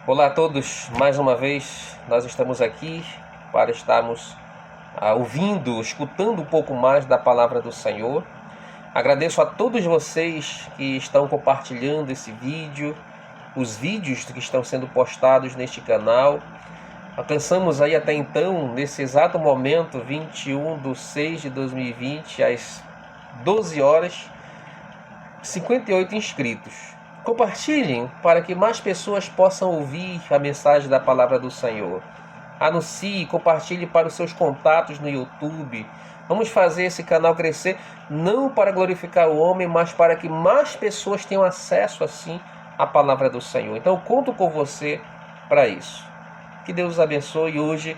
Olá a todos, mais uma vez nós estamos aqui para estarmos ouvindo, escutando um pouco mais da palavra do Senhor. Agradeço a todos vocês que estão compartilhando esse vídeo, os vídeos que estão sendo postados neste canal. Alcançamos aí até então, nesse exato momento, 21/6/2020, às 12 horas, 58 inscritos. Compartilhem para que mais pessoas possam ouvir a mensagem da palavra do Senhor. Anuncie, compartilhe para os seus contatos no YouTube. Vamos fazer esse canal crescer, não para glorificar o homem, mas para que mais pessoas tenham acesso assim à palavra do Senhor. Então conto com você para isso. Que Deus os abençoe. Hoje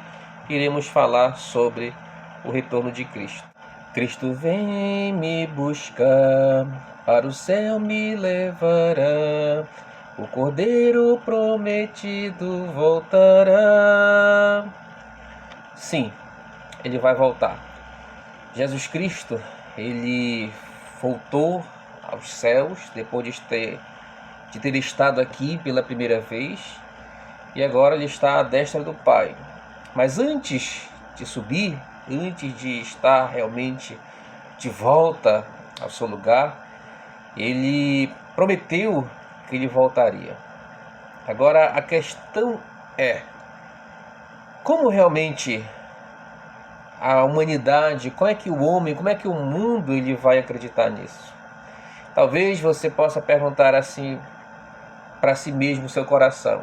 iremos falar sobre o retorno de Cristo. Cristo vem me buscar, para o céu me levará, o Cordeiro prometido voltará. Sim, ele vai voltar. Jesus Cristo, ele voltou aos céus depois de ter estado aqui pela primeira vez, e agora ele está à destra do Pai. Mas antes de subir, antes de estar realmente de volta ao seu lugar, ele prometeu que ele voltaria. Agora a questão é: como realmente a humanidade, como é que o homem, como é que o mundo ele vai acreditar nisso? Talvez você possa perguntar assim para si mesmo, no seu coração: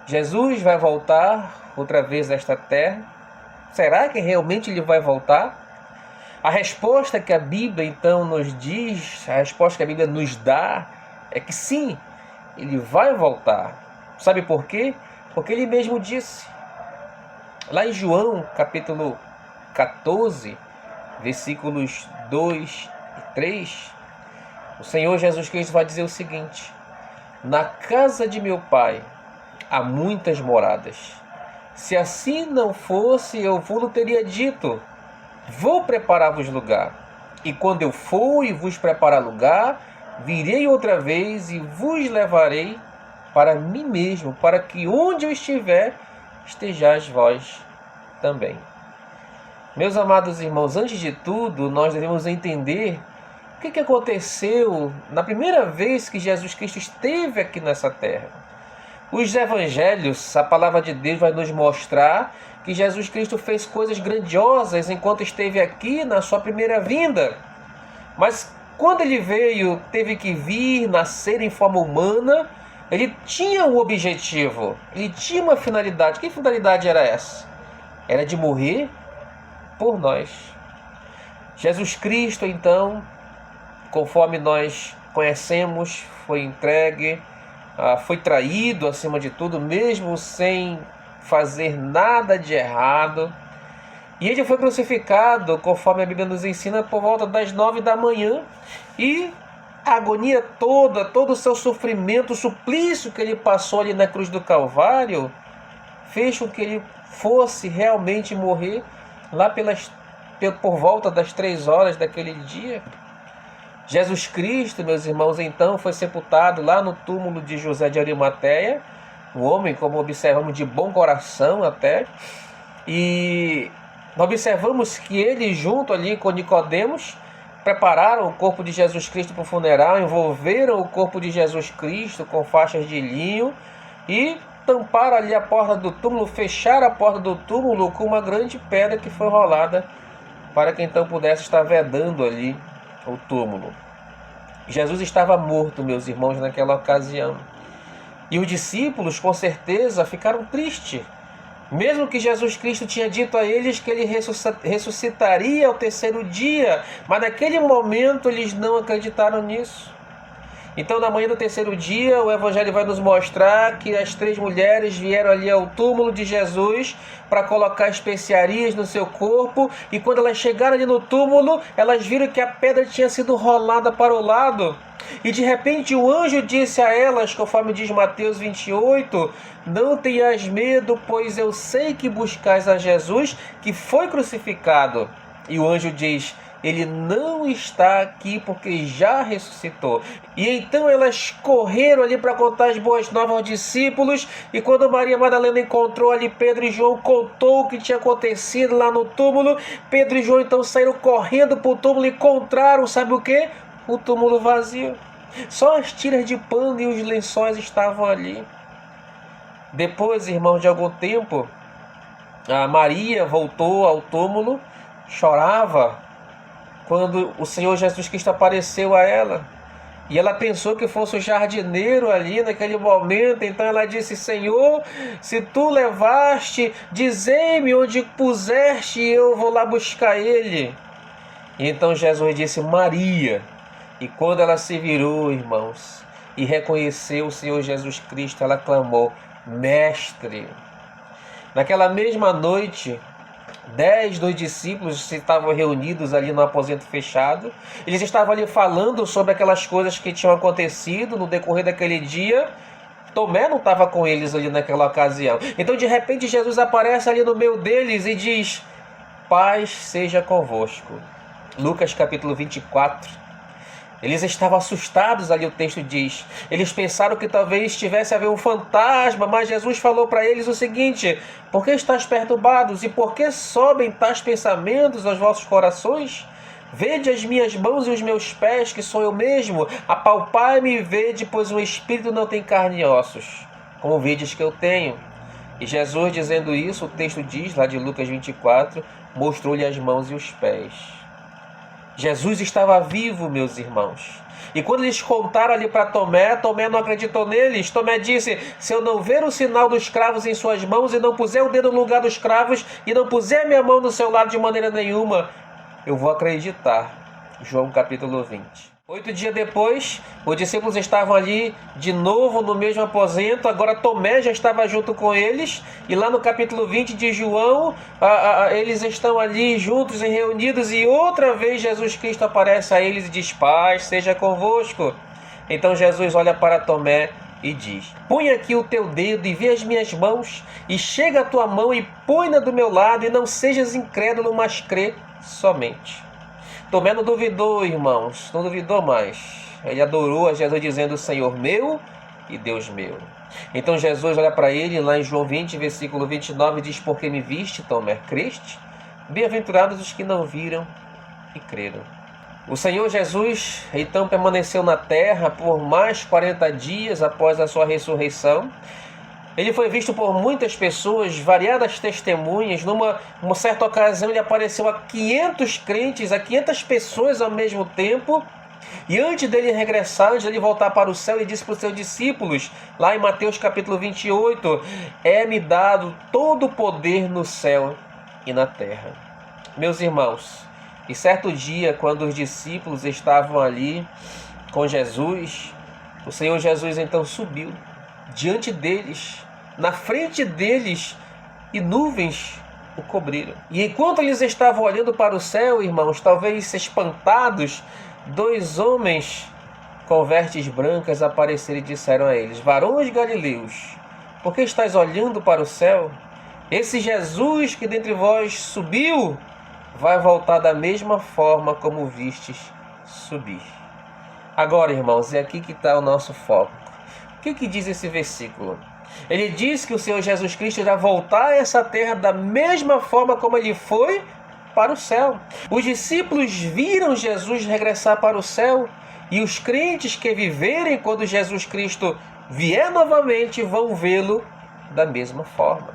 Jesus vai voltar outra vez a esta terra? Será que realmente ele vai voltar? A resposta que a Bíblia então nos diz, a resposta que a Bíblia nos dá é que sim, ele vai voltar. Sabe por quê? Porque ele mesmo disse, lá em João capítulo 14, versículos 2 e 3, o Senhor Jesus Cristo vai dizer o seguinte: na casa de meu Pai há muitas moradas. Se assim não fosse, eu vos teria dito: vou preparar-vos lugar. E quando eu for e vos preparar lugar, virei outra vez e vos levarei para mim mesmo, para que onde eu estiver, estejais vós também. Meus amados irmãos, antes de tudo, nós devemos entender o que aconteceu na primeira vez que Jesus Cristo esteve aqui nessa terra. Os evangelhos, a palavra de Deus vai nos mostrar que Jesus Cristo fez coisas grandiosas enquanto esteve aqui na sua primeira vinda. Mas quando ele veio, teve que vir, nascer em forma humana, ele tinha um objetivo, ele tinha uma finalidade. Que finalidade era essa? Era de morrer por nós. Jesus Cristo, então, conforme nós conhecemos, foi entregue, foi traído acima de tudo, mesmo sem fazer nada de errado. E ele foi crucificado, conforme a Bíblia nos ensina, por volta das 9 da manhã. E a agonia toda, todo o seu sofrimento, o suplício que ele passou ali na cruz do Calvário, fez com que ele fosse realmente morrer lá por volta das 3 horas daquele dia. Jesus Cristo, meus irmãos, então foi sepultado lá no túmulo de José de Arimateia, um homem, como observamos, de bom coração até, e observamos que ele, junto ali com Nicodemos, prepararam o corpo de Jesus Cristo para o funeral, envolveram o corpo de Jesus Cristo com faixas de linho e tamparam ali a porta do túmulo, fecharam a porta do túmulo com uma grande pedra que foi rolada para que então pudesse estar vedando ali o túmulo. Jesus estava morto, meus irmãos, naquela ocasião. E os discípulos, com certeza, ficaram tristes. Mesmo que Jesus Cristo tinha dito a eles que ele ressuscitaria ao terceiro dia. Mas naquele momento eles não acreditaram nisso. Então, na manhã do terceiro dia, o Evangelho vai nos mostrar que as 3 mulheres vieram ali ao túmulo de Jesus para colocar especiarias no seu corpo. E quando elas chegaram ali no túmulo, elas viram que a pedra tinha sido rolada para o lado. E de repente o anjo disse a elas, conforme diz Mateus 28, não tenhas medo, pois eu sei que buscais a Jesus, que foi crucificado. E o anjo diz, ele não está aqui porque já ressuscitou. E então elas correram ali para contar as boas novas aos discípulos, e quando Maria Madalena encontrou ali Pedro e João, contou o que tinha acontecido lá no túmulo. Pedro e João então saíram correndo para o túmulo e encontraram, sabe o que? O túmulo vazio. Só as tiras de pano e os lençóis estavam ali. Depois, irmãos, de algum tempo, a Maria voltou ao túmulo, chorava quando o Senhor Jesus Cristo apareceu a ela. E ela pensou que fosse o jardineiro ali naquele momento. Então ela disse: Senhor, se tu levaste, dizei-me onde puseste e eu vou lá buscar ele. E então Jesus disse: Maria. E quando ela se virou, irmãos, e reconheceu o Senhor Jesus Cristo, ela clamou: Mestre. Naquela mesma noite, 10 dos discípulos estavam reunidos ali no aposento fechado. Eles estavam ali falando sobre aquelas coisas que tinham acontecido no decorrer daquele dia. Tomé não estava com eles ali naquela ocasião. Então, de repente, Jesus aparece ali no meio deles e diz: Paz seja convosco. Lucas capítulo 24. Eles estavam assustados ali, o texto diz. Eles pensaram que talvez estivesse a ver um fantasma, mas Jesus falou para eles o seguinte: por que estáis perturbados e por que sobem tais pensamentos aos vossos corações? Vede as minhas mãos e os meus pés, que sou eu mesmo. Apalpai-me e vede, pois um espírito não tem carne e ossos, como vedes que eu tenho. E Jesus, dizendo isso, o texto diz, lá de Lucas 24, mostrou-lhe as mãos e os pés. Jesus estava vivo, meus irmãos. E quando eles contaram ali para Tomé, Tomé não acreditou neles. Tomé disse: se eu não ver o sinal dos cravos em suas mãos e não puser o dedo no lugar dos cravos e não puser a minha mão no seu lado de maneira nenhuma, eu vou acreditar. João capítulo 20. 8 dias depois, os discípulos estavam ali de novo no mesmo aposento. Agora Tomé já estava junto com eles. E lá no capítulo 20 de João, eles estão ali juntos e reunidos. E outra vez Jesus Cristo aparece a eles e diz: Paz seja convosco. Então Jesus olha para Tomé e diz: Põe aqui o teu dedo e vê as minhas mãos. E chega a tua mão e põe-na do meu lado. E não sejas incrédulo, mas crê somente. Tomé não duvidou, irmãos, não duvidou mais. Ele adorou a Jesus dizendo: Senhor meu e Deus meu. Então Jesus olha para ele lá em João 20, versículo 29 e diz: Porque me viste, Tomé, creste? Bem-aventurados os que não viram e creram. O Senhor Jesus então permaneceu na terra por mais 40 dias após a sua ressurreição. Ele foi visto por muitas pessoas, variadas testemunhas. Numa certa ocasião ele apareceu a 500 crentes, a 500 pessoas ao mesmo tempo. E antes dele regressar, antes dele voltar para o céu, ele disse para os seus discípulos, lá em Mateus capítulo 28, é-me dado todo o poder no céu e na terra. Meus irmãos, e certo dia, quando os discípulos estavam ali com Jesus, o Senhor Jesus então subiu diante deles, na frente deles, e nuvens o cobriram. E enquanto eles estavam olhando para o céu, irmãos, talvez espantados, 2 homens com vestes brancas apareceram e disseram a eles: Varões galileus, por que estáis olhando para o céu? Esse Jesus que dentre vós subiu, vai voltar da mesma forma como vistes subir. Agora, irmãos, é aqui que está o nosso foco. O que diz esse versículo? Ele diz que o Senhor Jesus Cristo irá voltar a essa terra da mesma forma como ele foi para o céu. Os discípulos viram Jesus regressar para o céu, e os crentes que viverem quando Jesus Cristo vier novamente vão vê-lo da mesma forma.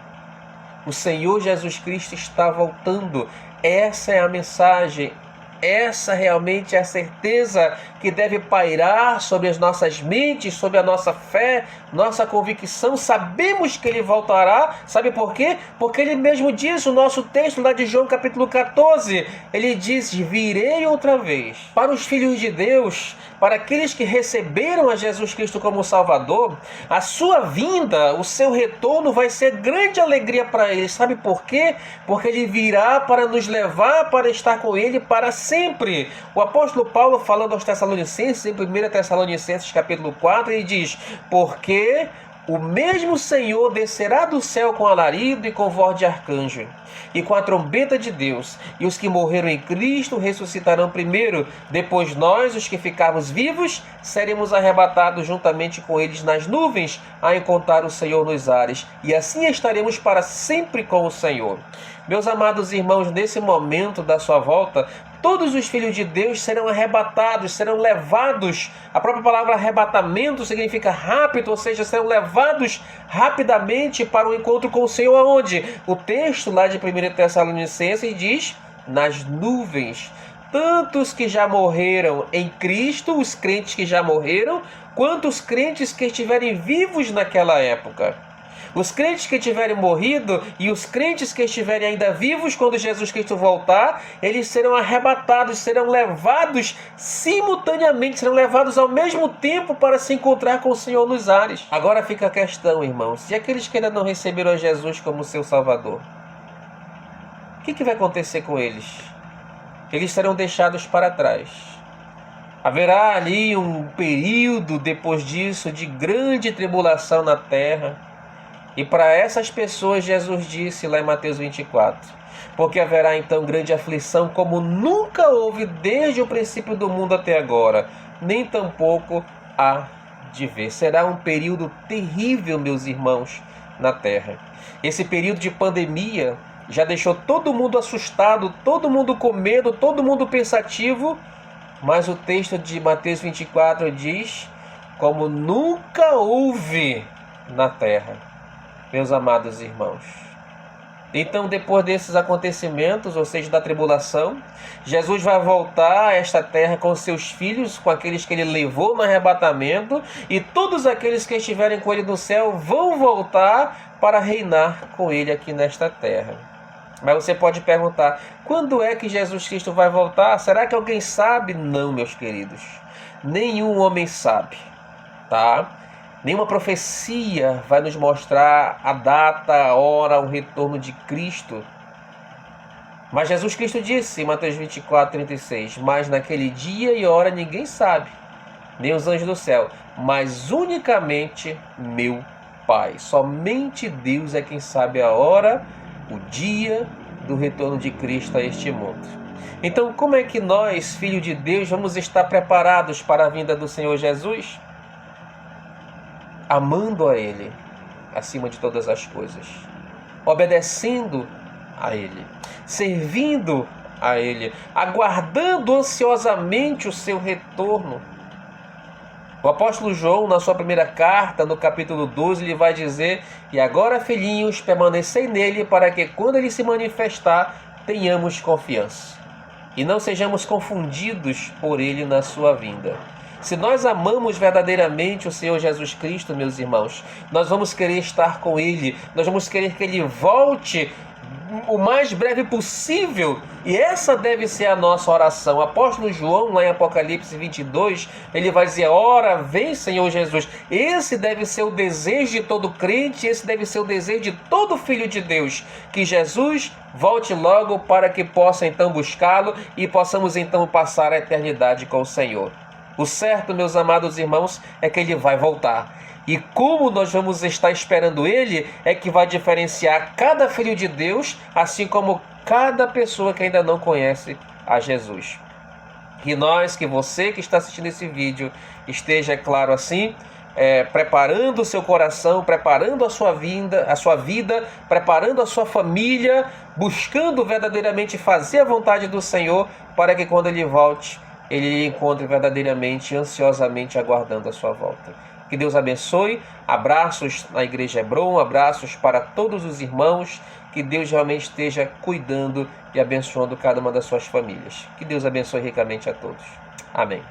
O Senhor Jesus Cristo está voltando. Essa é a mensagem. Essa realmente é a certeza que deve pairar sobre as nossas mentes, sobre a nossa fé, nossa convicção. Sabemos que Ele voltará. Sabe por quê? Porque Ele mesmo diz, o nosso texto lá de João capítulo 14, Ele diz: virei outra vez. Para os filhos de Deus, para aqueles que receberam a Jesus Cristo como Salvador, a sua vinda, o seu retorno vai ser grande alegria para eles. Sabe por quê? Porque Ele virá para nos levar para estar com Ele para sempre. O apóstolo Paulo, falando aos Tessalonicenses, em 1 Tessalonicenses capítulo 4, ele diz: porque o mesmo Senhor descerá do céu com alarido e com voz de arcanjo, e com a trombeta de Deus, e os que morreram em Cristo ressuscitarão primeiro. Depois nós, os que ficarmos vivos, seremos arrebatados juntamente com eles nas nuvens, a encontrar o Senhor nos ares, e assim estaremos para sempre com o Senhor. Meus amados irmãos, nesse momento da sua volta, todos os filhos de Deus serão arrebatados, serão levados. A própria palavra arrebatamento significa rápido, ou seja, serão levados rapidamente para o encontro com o Senhor. Aonde? O texto lá de 1 Tessalonicenses diz: nas nuvens. Tanto os que já morreram em Cristo, os crentes que já morreram, quanto os crentes que estiverem vivos naquela época. Os crentes que tiverem morrido e os crentes que estiverem ainda vivos quando Jesus Cristo voltar, eles serão arrebatados, serão levados simultaneamente, serão levados ao mesmo tempo para se encontrar com o Senhor nos ares. Agora fica a questão, irmãos, e aqueles que ainda não receberam a Jesus como seu Salvador? O que vai acontecer com eles? Eles serão deixados para trás. Haverá ali um período depois disso de grande tribulação na terra. E para essas pessoas Jesus disse lá em Mateus 24, porque haverá então grande aflição como nunca houve desde o princípio do mundo até agora, nem tampouco há de ver. Será um período terrível, meus irmãos, na terra. Esse período de pandemia já deixou todo mundo assustado, todo mundo com medo, todo mundo pensativo, mas o texto de Mateus 24 diz, como nunca houve na terra. Meus amados irmãos, então depois desses acontecimentos, ou seja, da tribulação, Jesus vai voltar a esta terra com seus filhos, com aqueles que ele levou no arrebatamento, e todos aqueles que estiverem com ele no céu vão voltar para reinar com ele aqui nesta terra. Mas você pode perguntar, quando é que Jesus Cristo vai voltar? Será que alguém sabe? Não, meus queridos, nenhum homem sabe, tá? Nenhuma profecia vai nos mostrar a data, a hora, o retorno de Cristo. Mas Jesus Cristo disse em Mateus 24:36, mas naquele dia e hora ninguém sabe, nem os anjos do céu, mas unicamente meu Pai. Somente Deus é quem sabe a hora, o dia do retorno de Cristo a este mundo. Então, como é que nós, filhos de Deus, vamos estar preparados para a vinda do Senhor Jesus? Amando a Ele acima de todas as coisas, obedecendo a Ele, servindo a Ele, aguardando ansiosamente o seu retorno. O apóstolo João, na sua primeira carta, no capítulo 12, ele vai dizer: e agora, filhinhos, permanecei nele, para que quando ele se manifestar, tenhamos confiança, e não sejamos confundidos por ele na sua vinda. Se nós amamos verdadeiramente o Senhor Jesus Cristo, meus irmãos, nós vamos querer estar com Ele, nós vamos querer que Ele volte o mais breve possível, e essa deve ser a nossa oração. O apóstolo João, lá em Apocalipse 22, ele vai dizer: ora, vem Senhor Jesus. Esse deve ser o desejo de todo crente, esse deve ser o desejo de todo filho de Deus, que Jesus volte logo para que possa então buscá-lo e possamos então passar a eternidade com o Senhor. O certo, meus amados irmãos, é que Ele vai voltar. E como nós vamos estar esperando Ele, é que vai diferenciar cada filho de Deus, assim como cada pessoa que ainda não conhece a Jesus. Que você que está assistindo esse vídeo, esteja, claro assim, preparando o seu coração, preparando a sua vida, preparando a sua família, buscando verdadeiramente fazer a vontade do Senhor, para que quando Ele volte, Ele lhe encontre verdadeiramente, ansiosamente aguardando a sua volta. Que Deus abençoe. Abraços na Igreja Hebron, abraços para todos os irmãos. Que Deus realmente esteja cuidando e abençoando cada uma das suas famílias. Que Deus abençoe ricamente a todos. Amém.